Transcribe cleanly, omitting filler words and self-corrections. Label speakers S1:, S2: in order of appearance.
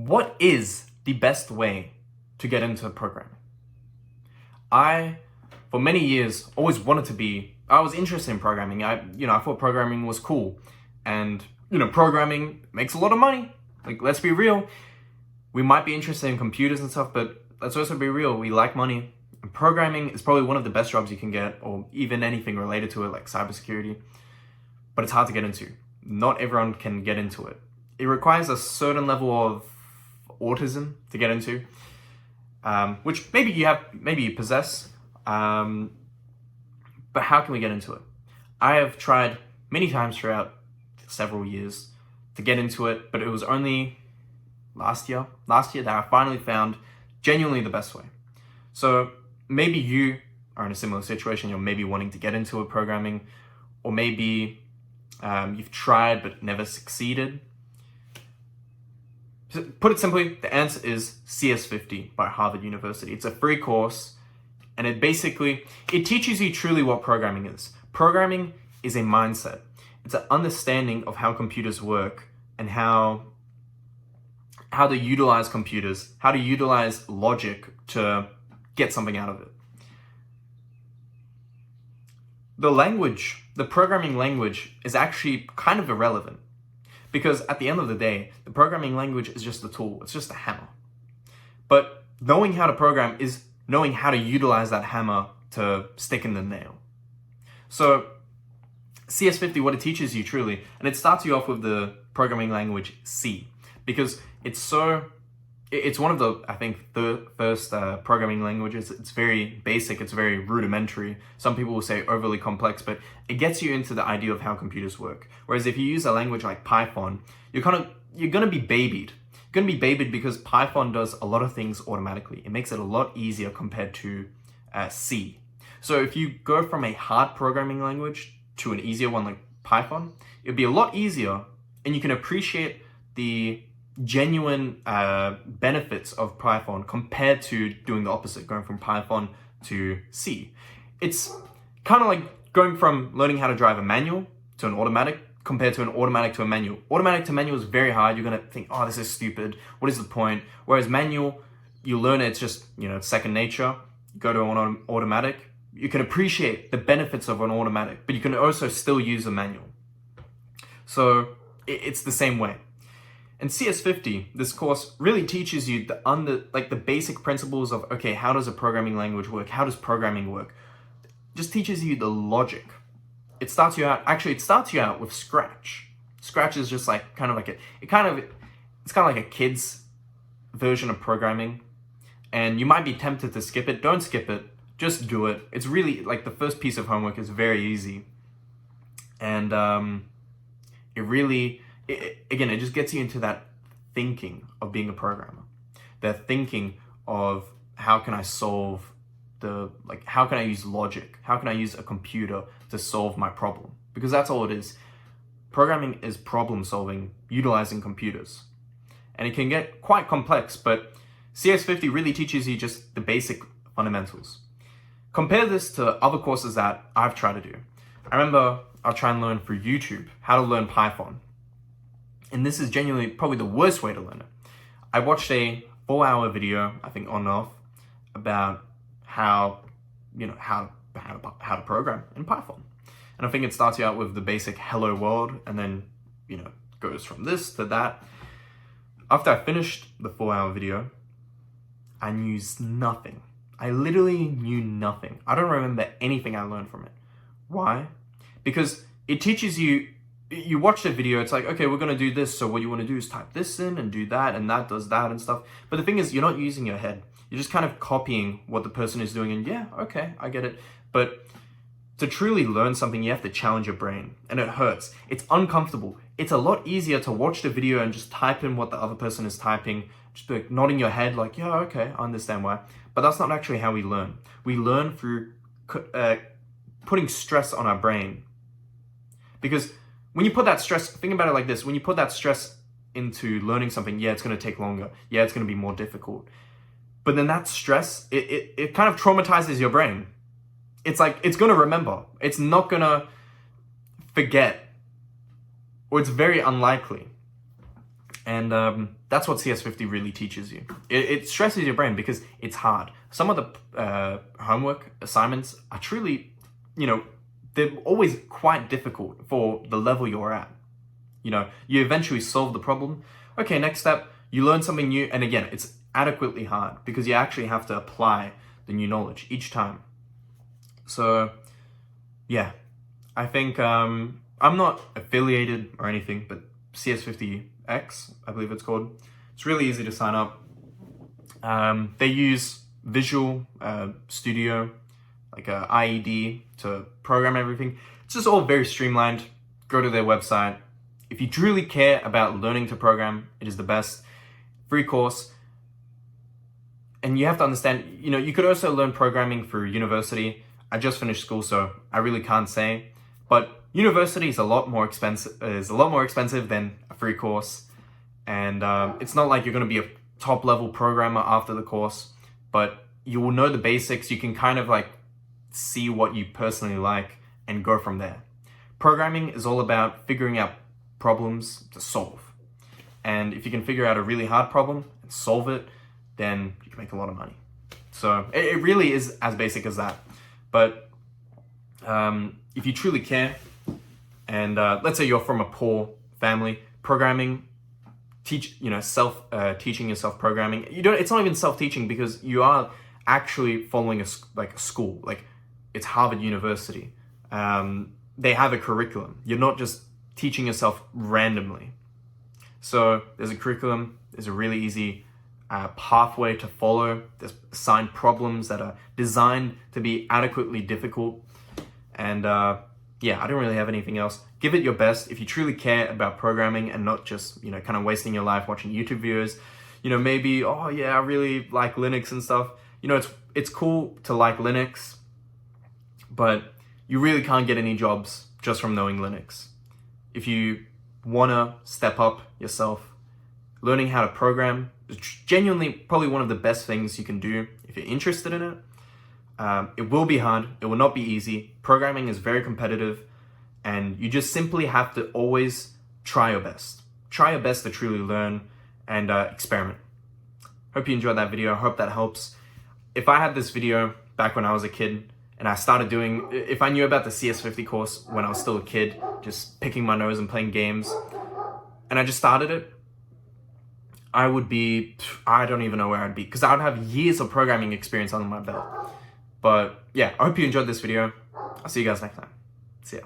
S1: What is the best way to get into programming? I, for many years, always wanted to be, I was interested in programming. I thought programming was cool. And, programming makes a lot of money. Like, let's be real. We might be interested in computers and stuff, but let's also be real. We like money. And programming is probably one of the best jobs you can get, or even anything related to it, like cybersecurity. But it's hard to get into. Not everyone can get into it. It requires a certain level of autism to get into, which maybe you possess, but how can we get into it? I have tried many times throughout several years to get into it, but it was only last year that I finally found genuinely the best way. So maybe you are in a similar situation. You're maybe wanting to get into programming, or maybe you've tried but never succeeded. To put it simply, the answer is CS50 by Harvard University. It's a free course, and it teaches you truly what programming is. Programming is a mindset. It's an understanding of how computers work and how to utilize computers, how to utilize logic to get something out of it. The programming language is actually kind of irrelevant. Because at the end of the day, the programming language is just a tool. It's just a hammer. But knowing how to program is knowing how to utilize that hammer to stick in the nail. So CS50, what it teaches you truly, and it starts you off with the programming language C, because it's one of the first programming languages. It's very basic, it's very rudimentary. Some people will say overly complex, but it gets you into the idea of how computers work. Whereas if you use a language like Python, you're gonna be babied. You're gonna be babied because Python does a lot of things automatically. It makes it a lot easier compared to C. So if you go from a hard programming language to an easier one like Python, it'll be a lot easier, and you can appreciate the genuine benefits of Python compared to doing the opposite, going from Python to C. It's kind of like going from learning how to drive a manual to an automatic compared to an automatic to a manual. Automatic to manual is very hard. You're going to think, oh, this is stupid. What is the point? Whereas manual, you learn it, it's just, it's second nature. You go to an automatic. You can appreciate the benefits of an automatic, but you can also still use a manual. So it's the same way. And CS50, this course really teaches you the basic principles of, okay, how does a programming language work? How does programming work? Just teaches you the logic. It starts you out with Scratch. Scratch is just like it's kind of like a kid's version of programming. And you might be tempted to skip it. Don't skip it. Just do it. It's really like the first piece of homework is very easy. And it just gets you into that thinking of being a programmer. That thinking of how can I use logic? How can I use a computer to solve my problem? Because that's all it is. Programming is problem solving utilizing computers. And it can get quite complex, but CS50 really teaches you just the basic fundamentals. Compare this to other courses that I've tried to do. I remember I'll try and learn through YouTube how to learn Python. And this is genuinely probably the worst way to learn it. I watched a 4-hour video, I think on and off, about how to program in Python. And I think it starts you out with the basic hello world, and then, goes from this to that. After I finished the 4-hour video, I knew nothing. I literally knew nothing. I don't remember anything I learned from it. Why? Because it teaches you watch the video, it's like, okay, we're going to do this. So what you want to do is type this in and do that, and that does that and stuff. But the thing is, you're not using your head. You're just kind of copying what the person is doing. And yeah, okay, I get it. But to truly learn something, you have to challenge your brain. And it hurts. It's uncomfortable. It's a lot easier to watch the video and just type in what the other person is typing. Just like nodding your head like, yeah, okay, I understand why. But that's not actually how we learn. We learn through putting stress on our brain. Because when you put that stress, think about it like this. When you put that stress into learning something, yeah, it's going to take longer. Yeah, it's going to be more difficult. But then that stress, it kind of traumatizes your brain. It's like, it's going to remember. It's not going to forget. Or it's very unlikely. And that's what CS50 really teaches you. It stresses your brain because it's hard. Some of the homework assignments are truly, they're always quite difficult for the level you're at. You eventually solve the problem. Okay, next step, you learn something new. And again, it's adequately hard because you actually have to apply the new knowledge each time. So yeah, I think I'm not affiliated or anything, but CS50X, I believe it's called. It's really easy to sign up. They use Visual Studio, like a IED, to program everything. It's just all very streamlined. Go to their website. If you truly care about learning to program, it is the best free course. And you have to understand, you could also learn programming through university. I just finished school, so I really can't say. But university is a lot more expensive than a free course. And it's not like you're going to be a top level programmer after the course, but you will know the basics. You can kind of like see what you personally like and go from there. Programming is all about figuring out problems to solve. And if you can figure out a really hard problem and solve it, then you can make a lot of money. So it really is as basic as that. But if you truly care, and let's say you're from a poor family, programming, teaching yourself programming. It's not even self-teaching because you are actually following a school. Like, it's Harvard University. They have a curriculum. You're not just teaching yourself randomly. So there's a curriculum. There's a really easy pathway to follow. There's assigned problems that are designed to be adequately difficult. And yeah, I don't really have anything else. Give it your best if you truly care about programming and not just, kind of wasting your life watching YouTube videos. Maybe, oh yeah, I really like Linux and stuff. It's cool to like Linux, but you really can't get any jobs just from knowing Linux. If you want to step up yourself, learning how to program is genuinely probably one of the best things you can do if you're interested in it. It will be hard. It will not be easy. Programming is very competitive, and you just simply have to always try your best. Try your best to truly learn and experiment. Hope you enjoyed that video. I hope that helps. If I had this video back when I was a kid and if I knew about the CS50 course when I was still a kid, just picking my nose and playing games, and I just started it, I don't even know where I'd be, because I would have years of programming experience under my belt. But yeah, I hope you enjoyed this video. I'll see you guys next time. See ya.